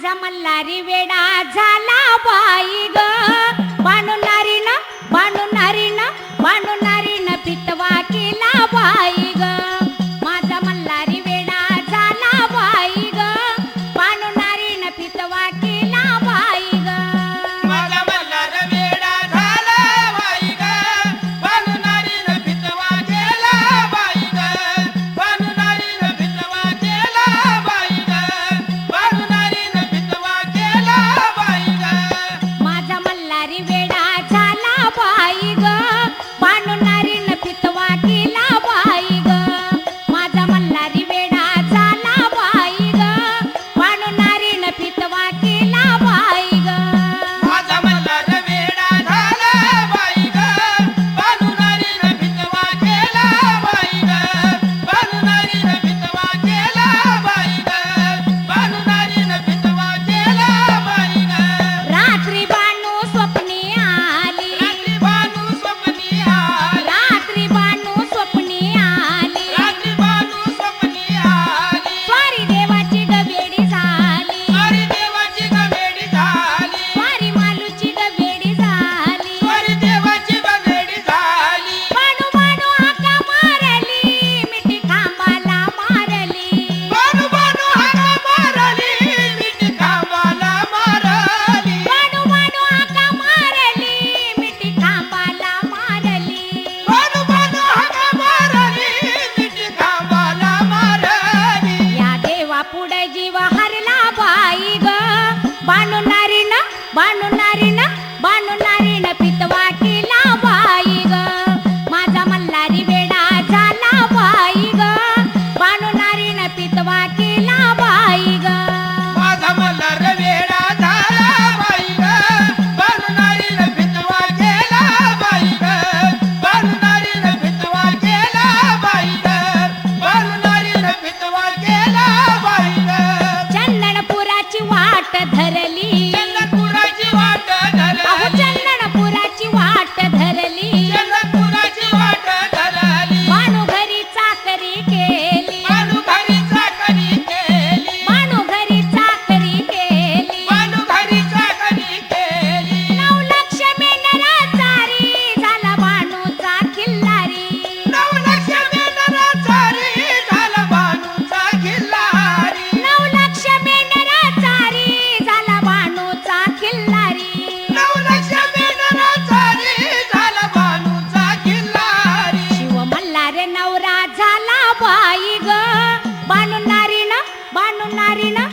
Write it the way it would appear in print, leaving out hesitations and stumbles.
माझा मल्हारी वेडा झाला बाई ग, बाणूनारी न बाणूनारी न बाणूनारी न पितवा केला बाई ग। माझा मल्हारी वेडा झाला बाई ग, बाणूनारी न पितवा केला बाई ग। माझा मल्हार वेडा झाला बाई ग, बाणूनारी न पितवा केला बाई ग, बाणूनारी न पितवा केला बाई ग, बाणूनारी न पितवा केला बाई ग। माझा मल्हारी वेडा झाला बाई ग, बाणूनारी न पितवा केला बाई ग। माझा मल्हारी वेडा झाला बाई ग, बाणूनारी न पितवा केला बाई ग। माझा मल्हार वेडा झाला बाई ग, बाणूनारी न पितवा केला बाई ग, बाणूनारी न पितवा केला बाई ग, बाणूनारी न पितवा केला बाई ग। रात्री बाणू स्वप्नी आली, रात्री बाणू स्वप्नी आली, रात्री बाणू स्वप्नी आली, रात्री बाणू स्वप्नी आली, स्वारी देवाची गवेडी झाली, स्वारी देवाची गवेडी झाली, स्वारी मालूची गवेडी झाली। स्वारी देवाची गवेडी झाली। बाणू बाणू हाका मारली, मिठी खांबाला मारली, बाणू बाणू हाका मारली, मिठी खांबाला मारली, बाणू बाणू हाका मारली, मिठी खांबाला मारली। बाणू बाणू हाका मारली, मिठी खांबाला मारली। या देवा पुढे जीव हरला बाई ग, बाणूनारी न बाणूनारी न बाणूनारी न पितवा केला बाई ग। माझा मल्हारी वेडा झाला बाई ग, बाणूनारी न पितवा केला बाई ग। माझा मल्हार वेडा झाला बाई ग, बाणूनारी न पितवा केला बाई ग, बाणूनारी न पितवा केला बाई ग, बाणूनारी न पितवा केला बाई ग। चंदनपुराची वाट धरली, चंदनपुराची वाट अहो धरली, चंदनपुराची वाट धरली, चंदनपुराची वाट धरली, बाणू घरी चाकरी केली, बाणू घरी चाकरी केली, बाणू घरी चाकरी केली। बाणू घरी चाकरी केली, 9 लक्ष मेंढरा चारी, झाला बाणूचा खिल्लारी, 9 लक्ष मेंढरा चारी, झाला बाणूचा खिल्लारी, 9 लक्ष मेंढरा चारी, झाला बाणूचा खिल्लारी। 9 लक्ष मेंढरा चारी, झाला बाणूचा खिल्लारी। शिव मल्हार नवरा झाला बाई ग, बाणूनारी न बाणूनारी न